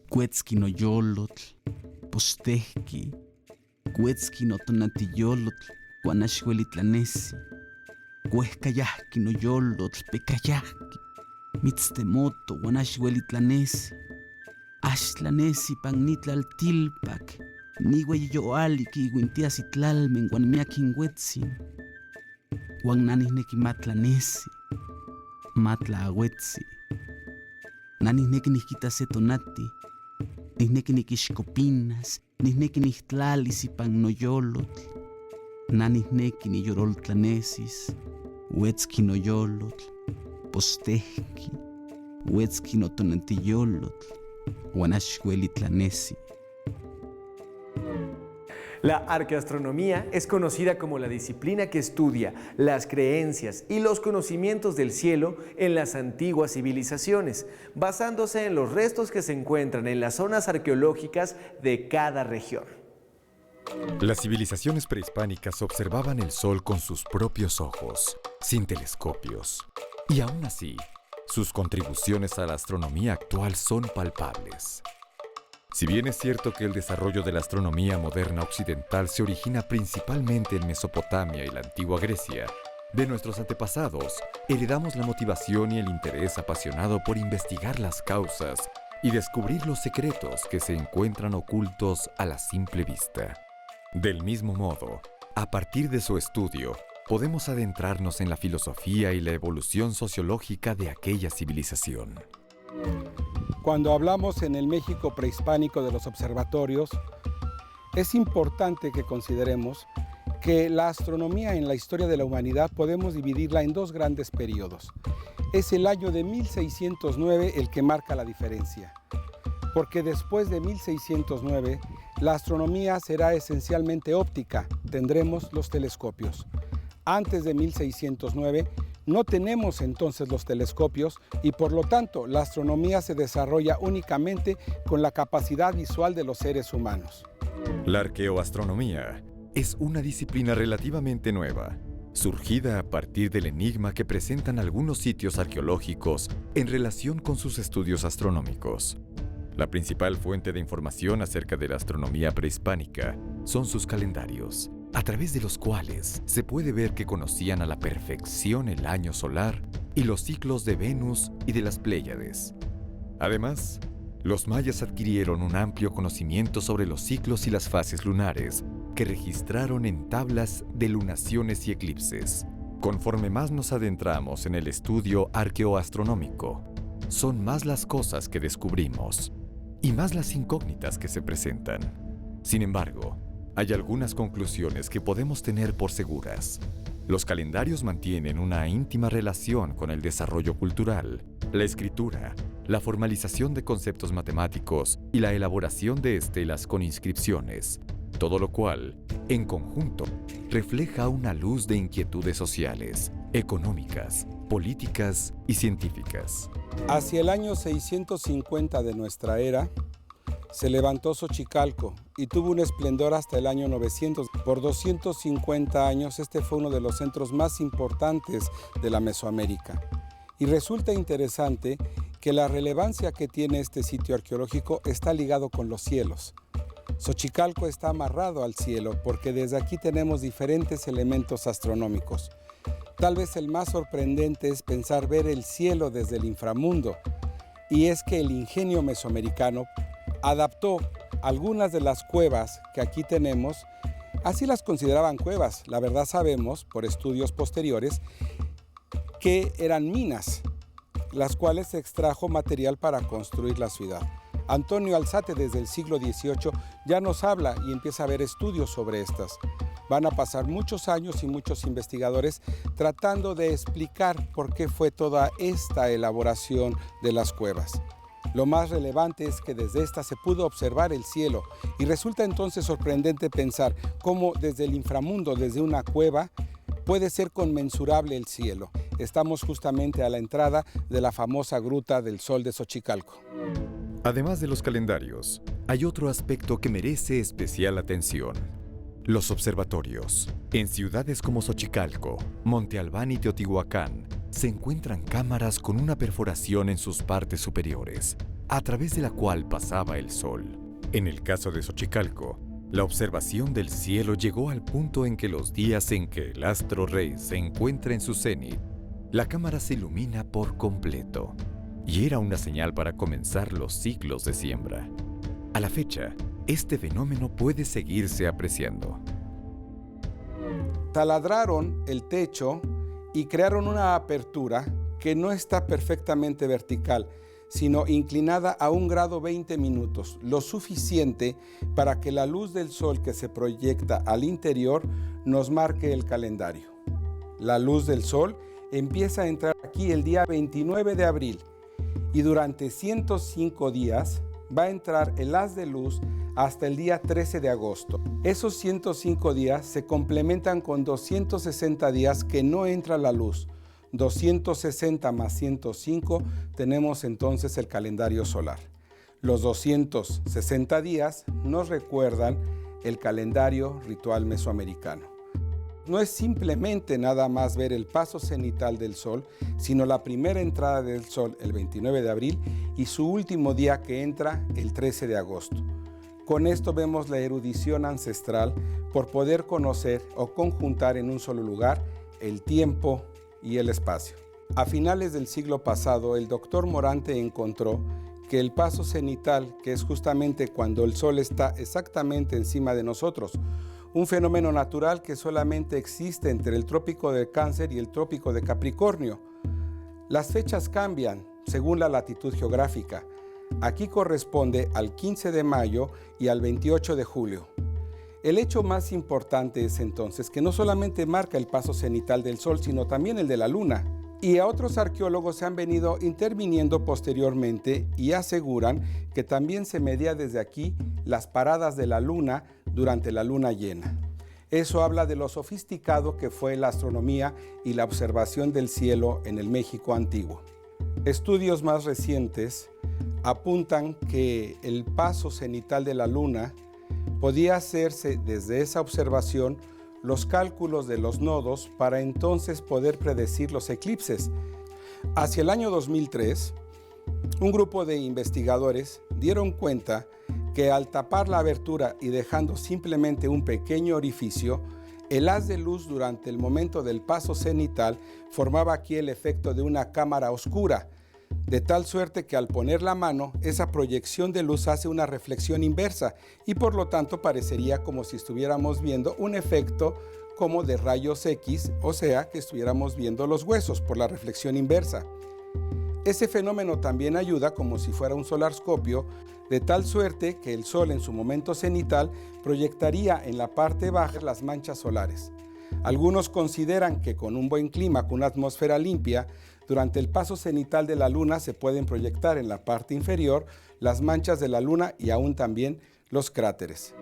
Cuetzki no yolotl, postehki, cuetzki no tonatiyolotl, guanaxuelitlanesi, cuehcayahki no yolotl, pecayahki, mitztemoto, guanaxuelitlanesi, axtlanesi pan nitlaltilpac, nihueyoyoaliki iguintiasitlalmen guanmiaquinhuetzin, guannanihneki matlanesi, matlaagüetzi, nanihneki nihquitase tonati, nihneki nikixcopinas, nihneki nihtlalis ipan noyolotl, nanihneki niyoroltlanesis, uetzki noyolotl, postehki, uetzki notonantiyolotl, guanaxuelitlanesi. La arqueoastronomía es conocida como la disciplina que estudia las creencias y los conocimientos del cielo en las antiguas civilizaciones, basándose en los restos que se encuentran en las zonas arqueológicas de cada región. Las civilizaciones prehispánicas observaban el sol con sus propios ojos, sin telescopios. Y aún así, sus contribuciones a la astronomía actual son palpables. Si bien es cierto que el desarrollo de la astronomía moderna occidental se origina principalmente en Mesopotamia y la antigua Grecia, de nuestros antepasados heredamos la motivación y el interés apasionado por investigar las causas y descubrir los secretos que se encuentran ocultos a la simple vista. Del mismo modo, a partir de su estudio, podemos adentrarnos en la filosofía y la evolución sociológica de aquella civilización. Cuando hablamos en el México prehispánico de los observatorios, es importante que consideremos que la astronomía en la historia de la humanidad podemos dividirla en dos grandes periodos. Es el año de 1609 el que marca la diferencia, porque después de 1609 la astronomía será esencialmente óptica, tendremos los telescopios. Antes de 1609 no tenemos entonces los telescopios y por lo tanto la astronomía se desarrolla únicamente con la capacidad visual de los seres humanos. La arqueoastronomía es una disciplina relativamente nueva, surgida a partir del enigma que presentan algunos sitios arqueológicos en relación con sus estudios astronómicos. La principal fuente de información acerca de la astronomía prehispánica son sus calendarios, a través de los cuales se puede ver que conocían a la perfección el año solar y los ciclos de Venus y de las Pléyades. Además, los mayas adquirieron un amplio conocimiento sobre los ciclos y las fases lunares que registraron en tablas de lunaciones y eclipses. Conforme más nos adentramos en el estudio arqueoastronómico, son más las cosas que descubrimos y más las incógnitas que se presentan. Sin embargo, hay algunas conclusiones que podemos tener por seguras. Los calendarios mantienen una íntima relación con el desarrollo cultural, la escritura, la formalización de conceptos matemáticos y la elaboración de estelas con inscripciones, todo lo cual, en conjunto, refleja una luz de inquietudes sociales, económicas, políticas y científicas. Hacia el año 650 de nuestra era, se levantó Xochicalco y tuvo un esplendor hasta el año 900. Por 250 años este fue uno de los centros más importantes de la Mesoamérica. Y resulta interesante que la relevancia que tiene este sitio arqueológico está ligado con los cielos. Xochicalco está amarrado al cielo porque desde aquí tenemos diferentes elementos astronómicos. Tal vez el más sorprendente es pensar ver el cielo desde el inframundo, y es que el ingenio mesoamericano adaptó algunas de las cuevas que aquí tenemos, así las consideraban cuevas. La verdad sabemos, por estudios posteriores, que eran minas, las cuales se extrajo material para construir la ciudad. Antonio Alzate desde el siglo XVIII ya nos habla y empieza a haber estudios sobre estas. Van a pasar muchos años y muchos investigadores tratando de explicar por qué fue toda esta elaboración de las cuevas. Lo más relevante es que desde esta se pudo observar el cielo y resulta entonces sorprendente pensar cómo desde el inframundo, desde una cueva, puede ser conmensurable el cielo. Estamos justamente a la entrada de la famosa Gruta del Sol de Xochicalco. Además de los calendarios, hay otro aspecto que merece especial atención: los observatorios. En ciudades como Xochicalco, Monte Albán y Teotihuacán, se encuentran cámaras con una perforación en sus partes superiores, a través de la cual pasaba el sol. En el caso de Xochicalco, la observación del cielo llegó al punto en que los días en que el astro rey se encuentra en su cenit, la cámara se ilumina por completo, y era una señal para comenzar los ciclos de siembra. A la fecha, este fenómeno puede seguirse apreciando. Taladraron el techo y crearon una apertura que no está perfectamente vertical, sino inclinada a 1 grado 20 minutos, lo suficiente para que la luz del sol que se proyecta al interior nos marque el calendario. La luz del sol empieza a entrar aquí el día 29 de abril y durante 105 días va a entrar el haz de luz hasta el día 13 de agosto. Esos 105 días se complementan con 260 días que no entra la luz. 260 más 105 tenemos entonces el calendario solar. Los 260 días nos recuerdan el calendario ritual mesoamericano. No es simplemente nada más ver el paso cenital del sol, sino la primera entrada del sol el 29 de abril y su último día que entra el 13 de agosto. Con esto vemos la erudición ancestral por poder conocer o conjuntar en un solo lugar el tiempo y el espacio. A finales del siglo pasado, el doctor Morante encontró que el paso cenital, que es justamente cuando el sol está exactamente encima de nosotros, un fenómeno natural que solamente existe entre el trópico de Cáncer y el trópico de Capricornio. Las fechas cambian según la latitud geográfica. Aquí corresponde al 15 de mayo y al 28 de julio. El hecho más importante es entonces que no solamente marca el paso cenital del sol, sino también el de la luna. Y a otros arqueólogos se han venido interviniendo posteriormente y aseguran que también se medía desde aquí las paradas de la luna durante la luna llena. Eso habla de lo sofisticado que fue la astronomía y la observación del cielo en el México antiguo. Estudios más recientes apuntan que el paso cenital de la luna podía hacerse desde esa observación los cálculos de los nodos para entonces poder predecir los eclipses. Hacia el año 2003, un grupo de investigadores dieron cuenta que al tapar la abertura y dejando simplemente un pequeño orificio, el haz de luz durante el momento del paso cenital formaba aquí el efecto de una cámara oscura, de tal suerte que al poner la mano, esa proyección de luz hace una reflexión inversa y por lo tanto parecería como si estuviéramos viendo un efecto como de rayos X, o sea que estuviéramos viendo los huesos por la reflexión inversa. Ese fenómeno también ayuda como si fuera un solarscopio, de tal suerte que el sol en su momento cenital proyectaría en la parte baja las manchas solares. Algunos consideran que con un buen clima, con una atmósfera limpia, durante el paso cenital de la luna se pueden proyectar en la parte inferior las manchas de la luna y aún también los cráteres.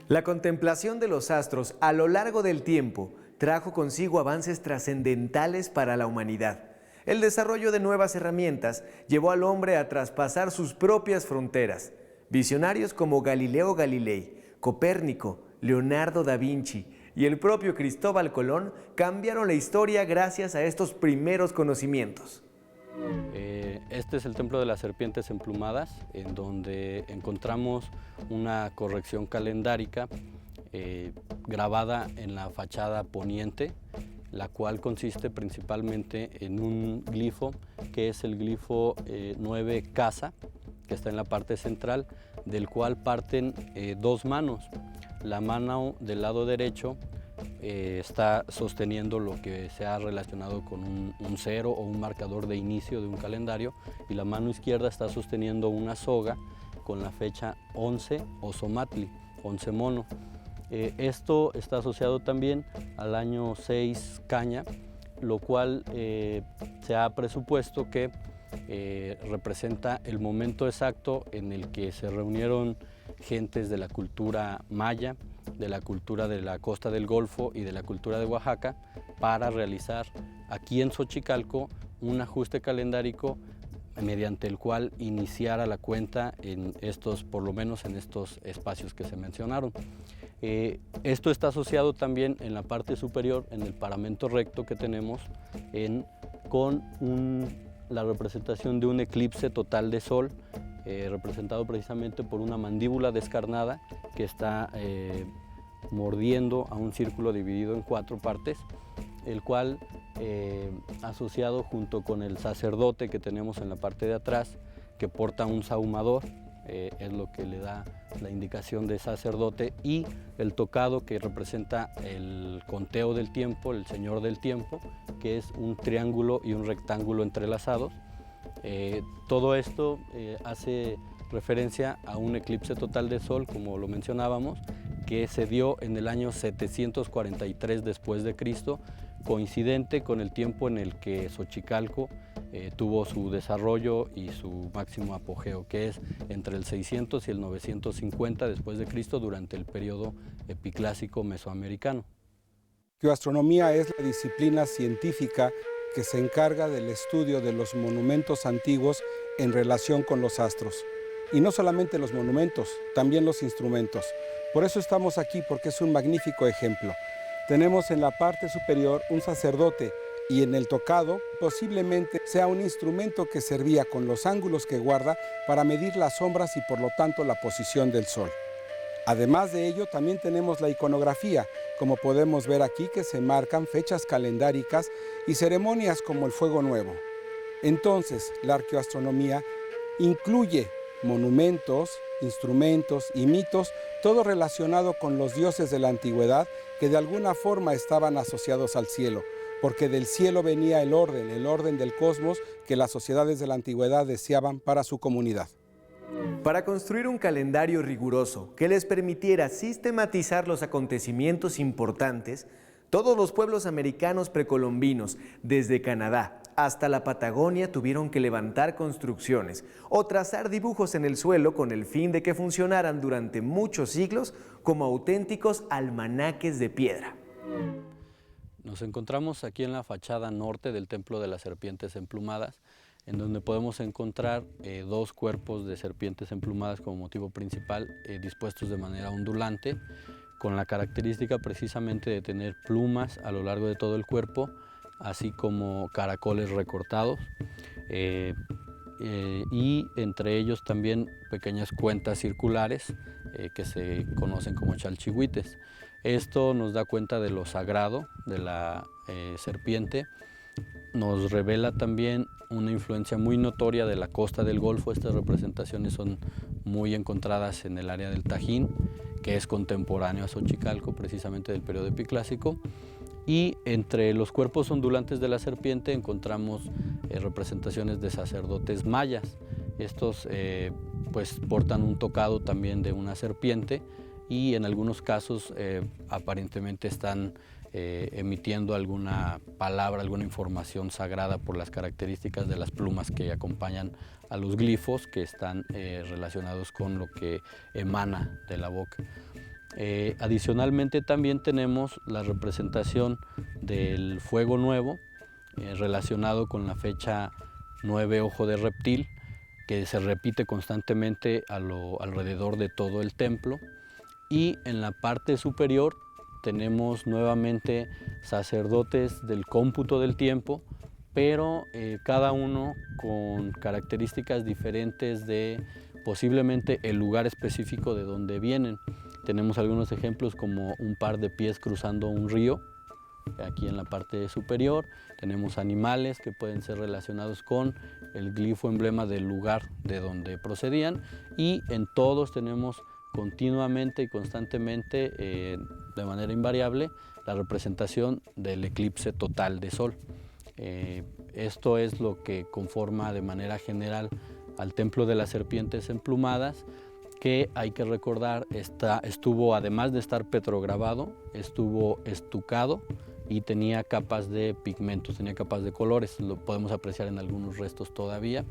La contemplación de los astros a lo largo del tiempo trajo consigo avances trascendentales para la humanidad. El desarrollo de nuevas herramientas llevó al hombre a traspasar sus propias fronteras. Visionarios como Galileo Galilei, Copérnico, Leonardo da Vinci y el propio Cristóbal Colón cambiaron la historia gracias a estos primeros conocimientos. Este es el Templo de las Serpientes Emplumadas, en donde encontramos una corrección calendárica grabada en la fachada poniente, la cual consiste principalmente en un glifo, que es el glifo 9 Casa, que está en la parte central, del cual parten 2 manos. La mano del lado derecho está sosteniendo lo que se ha relacionado con un 0 o un marcador de inicio de un calendario, y la mano izquierda está sosteniendo una soga con la fecha 11 o Somatli, 11 mono. Esto está asociado también al año 6 Caña, lo cual se ha presupuesto que representa el momento exacto en el que se reunieron gentes de la cultura maya, de la cultura de la costa del Golfo y de la cultura de Oaxaca para realizar aquí en Xochicalco un ajuste calendárico mediante el cual iniciara la cuenta en estos, por lo menos en estos espacios que se mencionaron. Esto está asociado también en la parte superior, en el paramento recto que tenemos, con la representación de un eclipse total de sol representado precisamente por una mandíbula descarnada que está mordiendo a un círculo dividido en 4 partes, el cual asociado junto con el sacerdote que tenemos en la parte de atrás, que porta un sahumador, es lo que le da la indicación de sacerdote, y el tocado, que representa el conteo del tiempo, el señor del tiempo, que es un triángulo y un rectángulo entrelazados. Todo esto hace referencia a un eclipse total de sol, como lo mencionábamos, que se dio en el año 743 después de Cristo, coincidente con el tiempo en el que Xochicalco tuvo su desarrollo y su máximo apogeo, que es entre el 600 y el 950 después de Cristo, durante el periodo epiclásico mesoamericano. Arqueoastronomía es la disciplina científica que se encarga del estudio de los monumentos antiguos en relación con los astros. Y no solamente los monumentos, también los instrumentos. Por eso estamos aquí, porque es un magnífico ejemplo. Tenemos en la parte superior un sacerdote, y en el tocado posiblemente sea un instrumento que servía con los ángulos que guarda para medir las sombras y por lo tanto la posición del sol. Además de ello, también tenemos la iconografía, como podemos ver aquí, que se marcan fechas calendáricas y ceremonias como el Fuego Nuevo. Entonces, la arqueoastronomía incluye monumentos, instrumentos y mitos, todo relacionado con los dioses de la antigüedad que de alguna forma estaban asociados al cielo, porque del cielo venía el orden del cosmos que las sociedades de la antigüedad deseaban para su comunidad. Para construir un calendario riguroso que les permitiera sistematizar los acontecimientos importantes, todos los pueblos americanos precolombinos, desde Canadá hasta la Patagonia, tuvieron que levantar construcciones o trazar dibujos en el suelo con el fin de que funcionaran durante muchos siglos como auténticos almanaques de piedra. Nos encontramos aquí en la fachada norte del Templo de las Serpientes Emplumadas, en donde podemos encontrar 2 cuerpos de serpientes emplumadas como motivo principal, dispuestos de manera ondulante, con la característica precisamente de tener plumas a lo largo de todo el cuerpo, así como caracoles recortados, y entre ellos también pequeñas cuentas circulares que se conocen como chalchihuites. Esto nos da cuenta de lo sagrado de la serpiente. Nos revela también una influencia muy notoria de la costa del Golfo. Estas representaciones son muy encontradas en el área del Tajín, que es contemporáneo a Xochicalco, precisamente del periodo epiclásico. Y entre los cuerpos ondulantes de la serpiente encontramos representaciones de sacerdotes mayas. Estos pues portan un tocado también de una serpiente, y en algunos casos aparentemente están emitiendo alguna palabra, alguna información sagrada por las características de las plumas que acompañan a los glifos, que están relacionados con lo que emana de la boca. Adicionalmente también tenemos la representación del Fuego Nuevo, relacionado con la fecha 9 Ojo de Reptil, que se repite constantemente alrededor de todo el templo. Y en la parte superior tenemos nuevamente sacerdotes del cómputo del tiempo, pero cada uno con características diferentes de posiblemente el lugar específico de donde vienen. Tenemos algunos ejemplos como un par de pies cruzando un río, aquí en la parte superior. Tenemos animales que pueden ser relacionados con el glifo emblema del lugar de donde procedían, y en todos tenemos continuamente y constantemente, de manera invariable, la representación del eclipse total de sol. Esto es lo que conforma de manera general al Templo de las Serpientes Emplumadas, que hay que recordar estuvo, además de estar petrograbado, estuvo estucado y tenía capas de pigmentos, tenía capas de colores. Lo podemos apreciar en algunos restos todavía.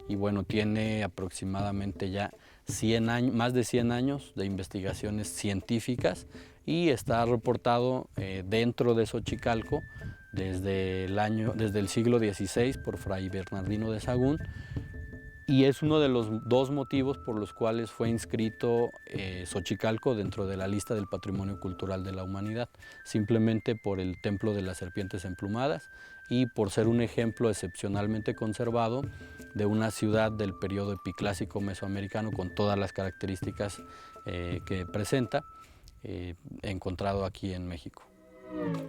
Y bueno, tiene aproximadamente ya 100 años, más de 100 años de investigaciones científicas, y está reportado dentro de Xochicalco desde el siglo XVI por Fray Bernardino de Sahagún, y es uno de los dos motivos por los cuales fue inscrito Xochicalco dentro de la lista del Patrimonio Cultural de la Humanidad, simplemente por el Templo de las Serpientes Emplumadas y por ser un ejemplo excepcionalmente conservado de una ciudad del periodo epiclásico mesoamericano con todas las características que presenta, encontrado aquí en México.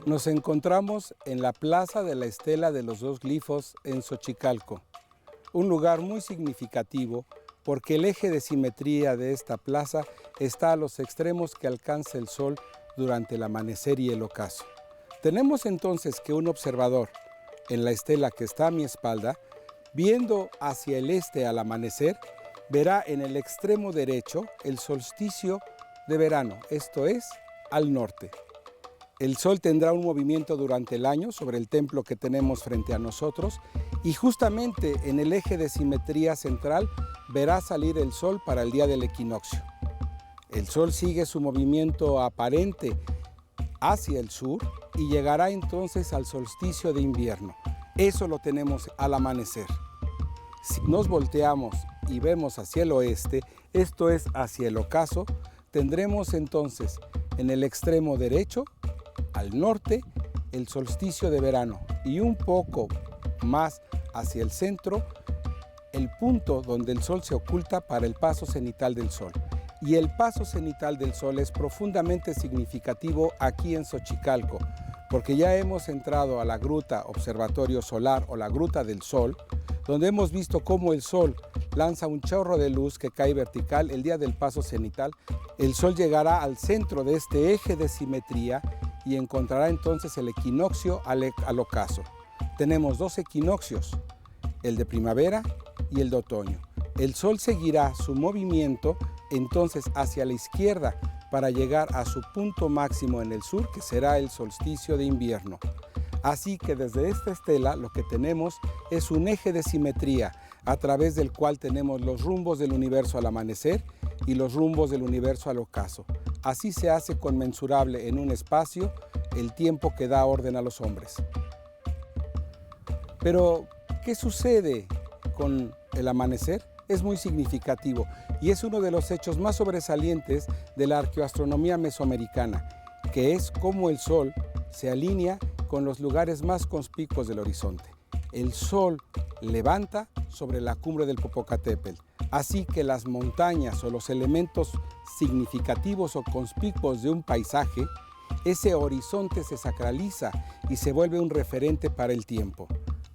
Nos encontramos en la Plaza de la Estela de los Dos Glifos en Xochicalco, un lugar muy significativo porque el eje de simetría de esta plaza está a los extremos que alcanza el sol durante el amanecer y el ocaso. Tenemos entonces que un observador en la estela que está a mi espalda, viendo hacia el este al amanecer, verá en el extremo derecho el solsticio de verano, esto es, al norte. El sol tendrá un movimiento durante el año sobre el templo que tenemos frente a nosotros y justamente en el eje de simetría central verá salir el sol para el día del equinoccio. El sol sigue su movimiento aparente hacia el sur y llegará entonces al solsticio de invierno. Eso lo tenemos al amanecer. Si nos volteamos y vemos hacia el oeste, esto es hacia el ocaso, tendremos entonces en el extremo derecho, al norte, el solsticio de verano y un poco más hacia el centro, el punto donde el sol se oculta para el paso cenital del sol. Y el paso cenital del sol es profundamente significativo aquí en Xochicalco, porque ya hemos entrado a la gruta observatorio solar o la gruta del sol, donde hemos visto cómo el sol lanza un chorro de luz que cae vertical el día del paso cenital. El sol llegará al centro de este eje de simetría y encontrará entonces el equinoccio al ocaso. Tenemos dos equinoccios, el de primavera y el de otoño. El sol seguirá su movimiento entonces hacia la izquierda para llegar a su punto máximo en el sur, que será el solsticio de invierno. Así que desde esta estela lo que tenemos es un eje de simetría a través del cual tenemos los rumbos del universo al amanecer y los rumbos del universo al ocaso. Así se hace conmensurable en un espacio el tiempo que da orden a los hombres. Pero, ¿qué sucede con el amanecer? Es muy significativo y es uno de los hechos más sobresalientes de la arqueoastronomía mesoamericana, que es cómo el sol se alinea con los lugares más conspicuos del horizonte. El sol levanta sobre la cumbre del Popocatépetl, así que las montañas o los elementos significativos o conspicuos de un paisaje, ese horizonte se sacraliza y se vuelve un referente para el tiempo.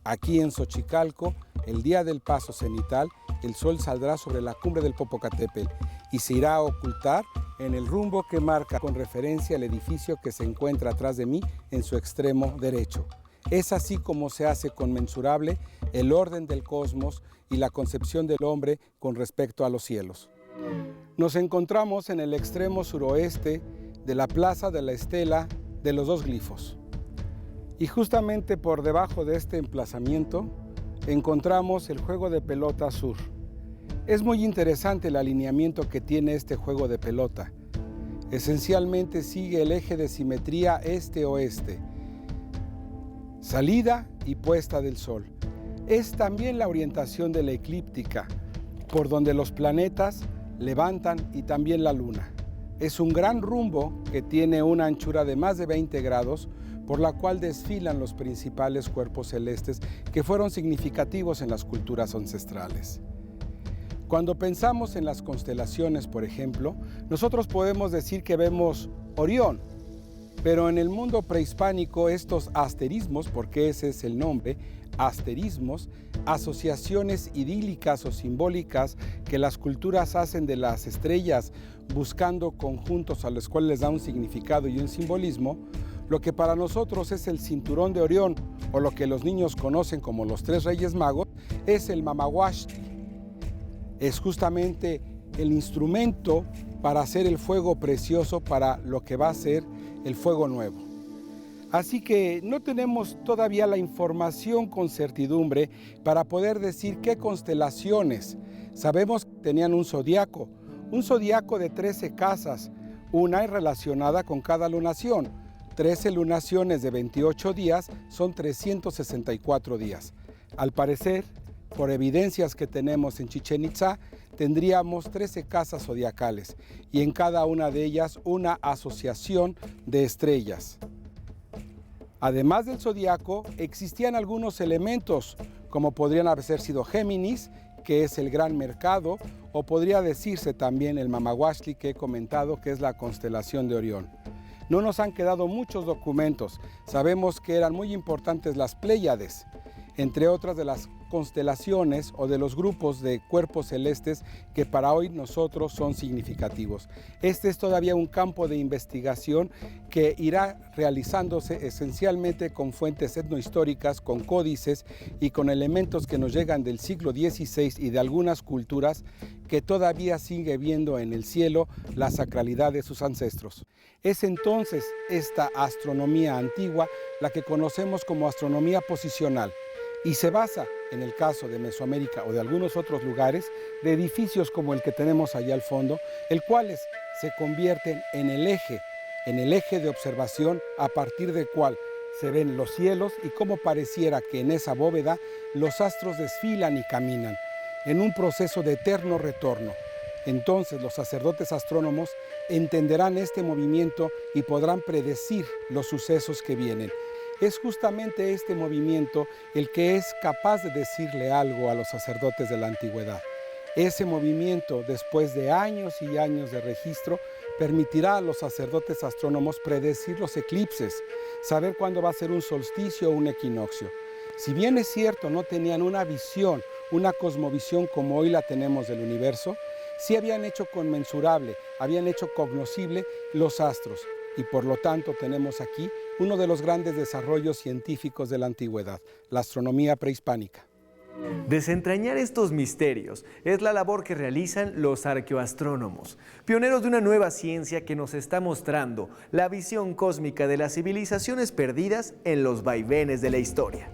Aquí en Xochicalco, el día del paso cenital, el sol saldrá sobre la cumbre del Popocatépetl y se irá a ocultar en el rumbo que marca con referencia al edificio que se encuentra atrás de mí en su extremo derecho. Es así como se hace conmensurable el orden del cosmos y la concepción del hombre con respecto a los cielos. Nos encontramos en el extremo suroeste de la Plaza de la Estela de los Dos Glifos. Y justamente por debajo de este emplazamiento encontramos el juego de pelota sur. Es muy interesante el alineamiento que tiene este juego de pelota. Esencialmente sigue el eje de simetría este-oeste, salida y puesta del sol. Es también la orientación de la eclíptica, por donde los planetas levantan y también la luna. Es un gran rumbo que tiene una anchura de más de 20 grados, por la cual desfilan los principales cuerpos celestes que fueron significativos en las culturas ancestrales. Cuando pensamos en las constelaciones, por ejemplo, nosotros podemos decir que vemos Orión, pero en el mundo prehispánico estos asterismos, porque ese es el nombre, asterismos, asociaciones idílicas o simbólicas que las culturas hacen de las estrellas buscando conjuntos a los cuales les da un significado y un simbolismo, lo que para nosotros es el cinturón de Orión o lo que los niños conocen como los tres Reyes Magos, es el mamahuachtli. Es justamente el instrumento para hacer el fuego precioso para lo que va a ser el fuego nuevo. Así que no tenemos todavía la información con certidumbre para poder decir qué constelaciones. Sabemos que tenían un zodiaco de 13 casas, una es relacionada con cada lunación. 13 lunaciones de 28 días son 364 días. Al parecer, por evidencias que tenemos en Chichén Itzá, tendríamos 13 casas zodiacales y en cada una de ellas una asociación de estrellas. Además del zodiaco, existían algunos elementos, como podrían haber sido Géminis, que es el gran mercado, o podría decirse también el Mamahuachtli, que he comentado, que es la constelación de Orión. No nos han quedado muchos documentos. Sabemos que eran muy importantes las Pléyades, entre otras de las constelaciones o de los grupos de cuerpos celestes que para hoy nosotros son significativos. Este es todavía un campo de investigación que irá realizándose esencialmente con fuentes etnohistóricas, con códices y con elementos que nos llegan del siglo XVI y de algunas culturas que todavía sigue viendo en el cielo la sacralidad de sus ancestros. Es entonces esta astronomía antigua la que conocemos como astronomía posicional, y se basa, en el caso de Mesoamérica o de algunos otros lugares, de edificios como el que tenemos allá al fondo, el cuales se convierten en el eje de observación a partir del cual se ven los cielos y cómo pareciera que en esa bóveda los astros desfilan y caminan, en un proceso de eterno retorno. Entonces los sacerdotes astrónomos entenderán este movimiento y podrán predecir los sucesos que vienen. Es justamente este movimiento el que es capaz de decirle algo a los sacerdotes de la antigüedad. Ese movimiento, después de años y años de registro, permitirá a los sacerdotes astrónomos predecir los eclipses, saber cuándo va a ser un solsticio o un equinoccio. Si bien es cierto, no tenían una visión, una cosmovisión como hoy la tenemos del universo, sí habían hecho conmensurable, habían hecho cognoscible los astros. Y por lo tanto tenemos aquí uno de los grandes desarrollos científicos de la antigüedad, la astronomía prehispánica. Desentrañar estos misterios es la labor que realizan los arqueoastrónomos, pioneros de una nueva ciencia que nos está mostrando la visión cósmica de las civilizaciones perdidas en los vaivenes de la historia.